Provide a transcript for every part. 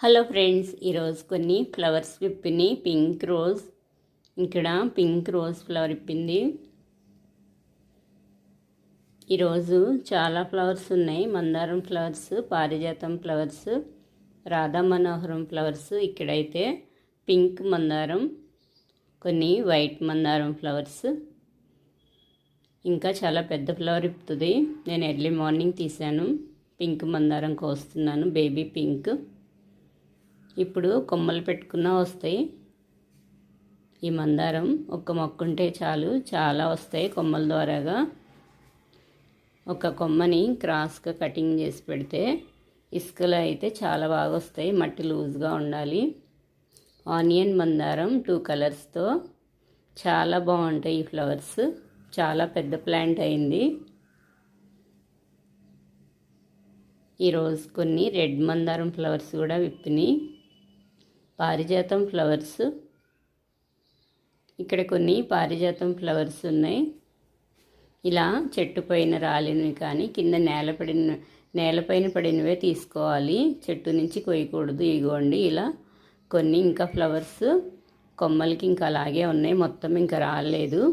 Hello friends, ఈరోజు కొన్ని flowers విప్పిని. Pink rose, ఇక్కడ పింక్ రోజ్ ఫ్లవర్ ఇప్పింది. ఈరోజు చాలా ఫ్లవర్స్ ఉన్నాయి. మందారం ఫ్లవర్స్, పారిజాతం ఫ్లవర్స్, రాధా మనోహరం ఫ్లవర్స్. ఇక్కడైతే పింక్ మందారం, కొన్ని వైట్ మందారం ఫ్లవర్స్, ఇంకా చాలా పెద్ద ఫ్లవర్ ఇప్పుతుంది. నేను ఎర్లీ మార్నింగ్ తీశాను. పింక్ మందారం కోస్తున్నాను, బేబీ పింక్. ఇప్పుడు కొమ్మలు పెట్టుకున్నా వస్తాయి. ఈ మందారం ఒక్క మొక్క ఉంటే చాలు, చాలా వస్తాయి కొమ్మల ద్వారాగా. ఒక కొమ్మని క్రాస్గా కటింగ్ చేసి పెడితే ఇసుకలో అయితే చాలా బాగా వస్తాయి. మట్టి లూజ్గా ఉండాలి. ఆనియన్ మందారం 2 కలర్స్తో చాలా బాగుంటాయి ఈ ఫ్లవర్స్. చాలా పెద్ద ప్లాంట్ అయింది. ఈరోజు కొన్ని రెడ్ మందారం ఫ్లవర్స్ కూడా విప్పినాయి. పారిజాతం ఫ్లవర్స్, ఇక్కడ కొన్ని పారిజాతం ఫ్లవర్స్ ఉన్నాయి. ఇలా చెట్టు పైన రాలినవి కానీ కింద నేలపైన పడినవే తీసుకోవాలి, చెట్టు నుంచి కొయ్యకూడదు. ఇగోండి ఇలా కొన్ని. ఇంకా ఫ్లవర్స్ కొమ్మలకి ఇంకా అలాగే ఉన్నాయి, మొత్తం ఇంకా రాలేదు.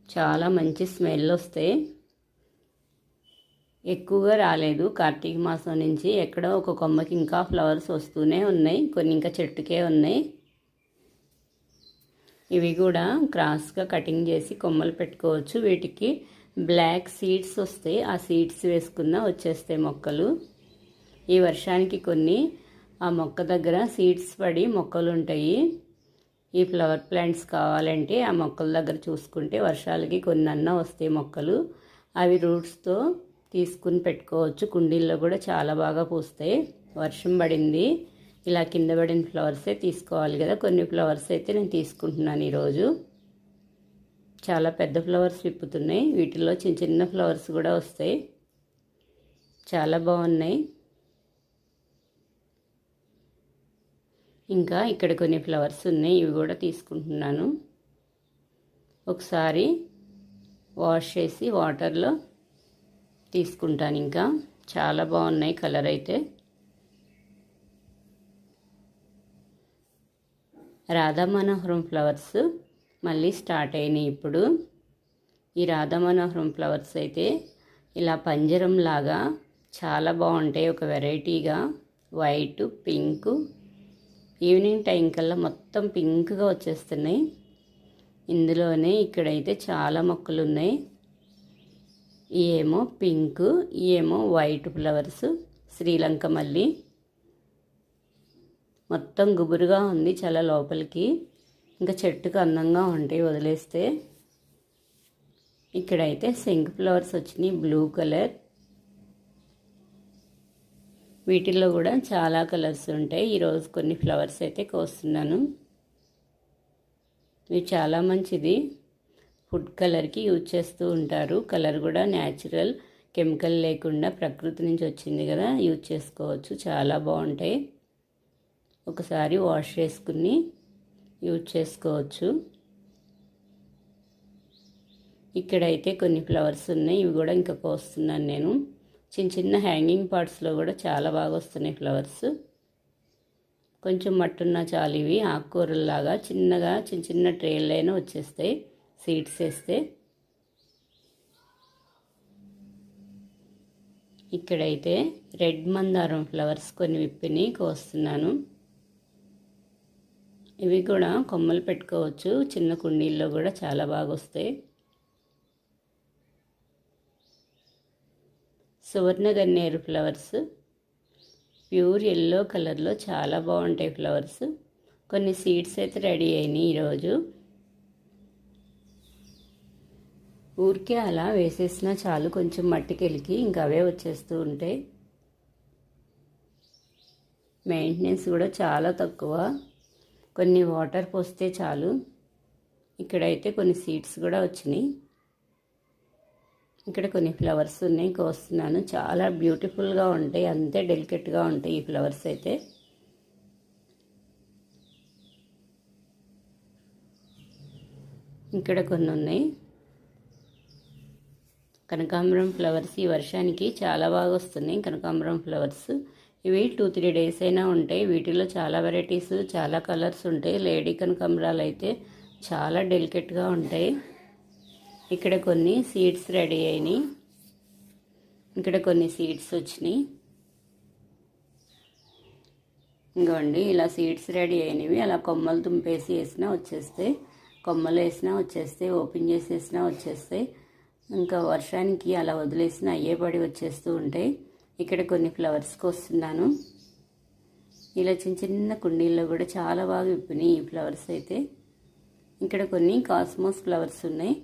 చాలా మంచి స్మెల్ వస్తాయి. ఎక్కువగా రాలేదు. కార్తీక మాసం నుంచి ఎక్కడో ఒక కొమ్మకి ఇంకా ఫ్లవర్స్ వస్తూనే ఉన్నాయి. కొన్ని ఇంకా చెట్టుకే ఉన్నాయి. ఇవి కూడా క్రాస్గా కటింగ్ చేసి కొమ్మలు పెట్టుకోవచ్చు. వీటికి బ్లాక్ సీడ్స్ వస్తాయి. ఆ సీడ్స్ వేసుకున్న వచ్చేస్తాయి మొక్కలు. ఈ వర్షానికి కొన్ని ఆ మొక్క దగ్గర సీడ్స్ పడి మొక్కలు ఉంటాయి. ఈ ఫ్లవర్ ప్లాంట్స్ కావాలంటే ఆ మొక్కల దగ్గర చూసుకుంటే వర్షాలకి కొన్ని అన్న వస్తాయి మొక్కలు. అవి రూట్స్తో తీసుకుని పెట్టుకోవచ్చు. కుండీల్లో కూడా చాలా బాగా పూస్తాయి. వర్షం పడింది, ఇలా కింద పడిన ఫ్లవర్సే తీసుకోవాలి కదా. కొన్ని ఫ్లవర్స్ అయితే నేను తీసుకుంటున్నాను ఈరోజు. చాలా పెద్ద ఫ్లవర్స్ విప్పుతున్నాయి. వీటిల్లో చిన్న చిన్న ఫ్లవర్స్ కూడా వస్తాయి. చాలా బాగున్నాయి. ఇంకా ఇక్కడ కొన్ని ఫ్లవర్స్ ఉన్నాయి, ఇవి కూడా తీసుకుంటున్నాను. ఒకసారి వాష్ చేసి వాటర్లో తీసుకుంటాను. ఇంకా చాలా బాగున్నాయి కలర్ అయితే. రాధా మనోహరం ఫ్లవర్స్ మళ్ళీ స్టార్ట్ అయినాయి ఇప్పుడు. ఈ రాధా మనోహరం ఫ్లవర్స్ అయితే ఇలా పంజరం లాగా చాలా బాగుంటాయి. ఒక వెరైటీగా వైట్, పింక్. ఈవినింగ్ టైం కల్లా మొత్తం పింక్గా వచ్చేస్తున్నాయి. ఇందులోనే ఇక్కడైతే చాలా మొక్కలు ఉన్నాయి. ఏమో పింక్, ఏమో వైట్ ఫ్లవర్స్, శ్రీలంక మల్లి. మొత్తం గుబురుగా ఉంది చాలా లోపలికి. ఇంకా చెట్టుకు అందంగా ఉంటాయి వదిలేస్తే. ఇక్కడైతే సింక్ ఫ్లవర్స్ వచ్చినాయి, బ్లూ కలర్. వీటిల్లో కూడా చాలా కలర్స్ ఉంటాయి. ఈరోజు కొన్ని ఫ్లవర్స్ అయితే కోస్తున్నాను. ఇవి చాలా మంచిది, ఫుడ్ కలర్కి యూజ్ చేస్తూ ఉంటారు. కలర్ కూడా న్యాచురల్, కెమికల్ లేకుండా ప్రకృతి నుంచి వచ్చింది కదా, యూజ్ చేసుకోవచ్చు. చాలా బాగుంటాయి. ఒకసారి వాష్ చేసుకుని యూజ్ చేసుకోవచ్చు. ఇక్కడైతే కొన్ని ఫ్లవర్స్ ఉన్నాయి, ఇవి కూడా ఇంకా కోస్తున్నాను నేను. చిన్న చిన్న హ్యాంగింగ్ పార్ట్స్లో కూడా చాలా బాగా వస్తున్నాయి ఫ్లవర్స్. కొంచెం మట్టున్న చాలు. ఇవి ఆకుకూరల్లాగా చిన్నగా చిన్న చిన్న ట్రేలైనా వచ్చేస్తాయి సీడ్స్ వేస్తే. ఇక్కడైతే రెడ్ మందారం ఫ్లవర్స్ కొన్ని విప్పిని కోస్తున్నాను. ఇవి కూడా కొమ్మలు పెట్టుకోవచ్చు. చిన్న కుండీల్లో కూడా చాలా బాగా వస్తాయి. సువర్ణ గన్నేరు ఫ్లవర్స్ ప్యూర్ ఎల్లో కలర్లో చాలా బాగుంటాయి ఫ్లవర్స్. కొన్ని సీడ్స్ అయితే రెడీ అయినాయి ఈరోజు. ఊరికే అలా వేసేసినా చాలు, కొంచెం మట్టికెలికి ఇంకా అవే వచ్చేస్తూ ఉంటాయి. మెయింటెనెన్స్ కూడా చాలా తక్కువ, కొన్ని వాటర్ పోస్తే చాలు. ఇక్కడైతే కొన్ని సీడ్స్ కూడా వచ్చినాయి. ఇక్కడ కొన్ని ఫ్లవర్స్ ఉన్నాయి, కోస్తున్నాను. చాలా బ్యూటిఫుల్గా ఉంటాయి, అంతే డెలికేట్గా ఉంటాయి ఈ ఫ్లవర్స్ అయితే. ఇక్కడ కొన్ని ఉన్నాయి. కనకాంబరం ఫ్లవర్స్ ఈ వర్షానికి చాలా బాగా వస్తున్నాయి. కనకాంబరం ఫ్లవర్స్ ఇవి 2-3 డేస్ అయినా ఉంటాయి. వీటిలో చాలా వెరైటీస్, చాలా కలర్స్ ఉంటాయి. లేడీ కనకాంబరాలు అయితే చాలా డెలికేట్గా ఉంటాయి. ఇక్కడ కొన్ని సీడ్స్ రెడీ అయినాయి. ఇక్కడ కొన్ని సీడ్స్ వచ్చినాయి. ఇంకోండి ఇలా సీడ్స్ రెడీ అయినవి. అలా కొమ్మలు తుంపేసి వేసినా వచ్చేస్తాయి, కొమ్మలు వేసినా వచ్చేస్తాయి, ఓపెన్ చేసేసినా వచ్చేస్తాయి. ఇంకా వర్షానికి అలా వదిలేసిన అయ్యే పడి వచ్చేస్తూ ఉంటాయి. ఇక్కడ కొన్ని ఫ్లవర్స్కి వస్తున్నాను. ఇలా చిన్న చిన్న కుండీల్లో కూడా చాలా బాగా విప్పినాయి ఈ ఫ్లవర్స్ అయితే. ఇక్కడ కొన్ని కాస్మోస్ ఫ్లవర్స్ ఉన్నాయి,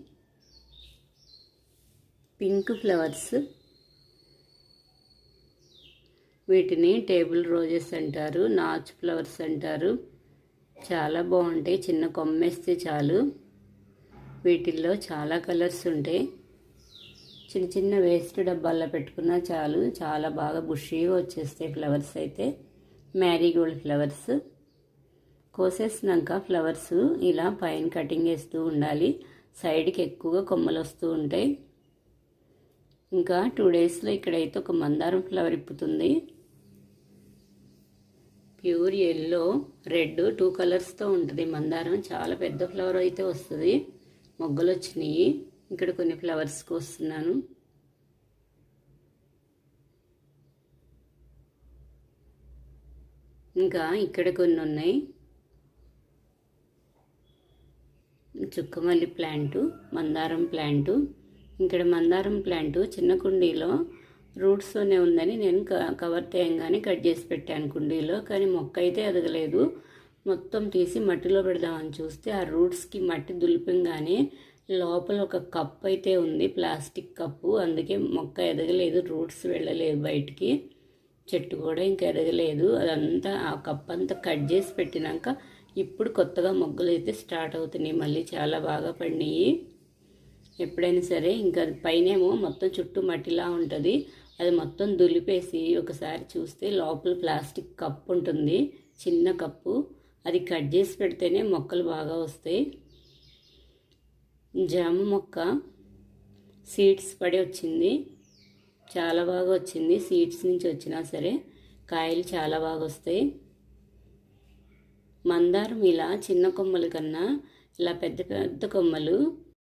పింక్ ఫ్లవర్స్. వీటిని టేబుల్ రోజెస్ అంటారు, నాచ్ ఫ్లవర్స్ అంటారు. చాలా బాగుంటాయి. చిన్న కొమ్మేస్తే చాలు. వీటిల్లో చాలా కలర్స్ ఉంటాయి. చిన్న చిన్న వేస్ట్ డబ్బాల్లో పెట్టుకున్నా చాలు, చాలా బాగా బుషీగా వచ్చేస్తాయి ఫ్లవర్స్ అయితే. మ్యారీగోల్డ్ ఫ్లవర్స్ కోసేసినాక ఫ్లవర్స్ ఇలా పైన కటింగ్ వేస్తూ ఉండాలి. సైడ్కి ఎక్కువగా కొమ్మలు వస్తూ ఉంటాయి. ఇంకా 2 డేస్లో ఇక్కడైతే ఒక మందారం ఫ్లవర్ ఇప్పుతుంది. ప్యూర్ ఎల్లో, రెడ్ 2 కలర్స్తో ఉంటుంది మందారం. చాలా పెద్ద ఫ్లవర్ అయితే వస్తుంది. మొగ్గలు వచ్చినాయి. ఇక్కడ కొన్ని ఫ్లవర్స్కి వస్తున్నాను. ఇంకా ఇక్కడ కొన్ని ఉన్నాయి. చుక్కమల్లి ప్లాంటు, మందారం ప్లాంటు. ఇక్కడ మందారం ప్లాంటు చిన్న కుండీలో రూట్స్తోనే ఉందని నేను కవర్ తేయంగానే కట్ చేసి పెట్టాను కుండీలో. కానీ మొక్క అయితే ఎదగలేదు. మొత్తం తీసి మట్టిలో పెడదామని చూస్తే ఆ రూట్స్కి మట్టి దులిపంగానే లోపల ఒక కప్ అయితే ఉంది, ప్లాస్టిక్ కప్పు. అందుకే మొక్క ఎదగలేదు, రూట్స్ వెళ్ళలేదు బయటికి. చెట్టు కూడా ఇంకా ఎదగలేదు. అదంతా ఆ కప్ అంతా కట్ చేసి పెట్టినాక ఇప్పుడు కొత్తగా మొగ్గలు అయితే స్టార్ట్ అవుతున్నాయి. మళ్ళీ చాలా బాగా పడినాయి. ఎప్పుడైనా సరే ఇంకా పైనేమో మొత్తం చుట్టూ మట్టిలా ఉంటుంది. అది మొత్తం దులిపేసి ఒకసారి చూస్తే లోపల ప్లాస్టిక్ కప్ ఉంటుంది, చిన్న కప్పు. అది కట్ చేసి పెడితేనే మొక్కలు బాగా వస్తాయి. జామ మొక్క సీడ్స్ పడి వచ్చింది, చాలా బాగా వచ్చింది. సీడ్స్ నుంచి వచ్చినా సరే కాయలు చాలా బాగా వస్తాయి. మందారం ఇలా చిన్న కొమ్మల కన్నా ఇలా పెద్ద పెద్ద కొమ్మలు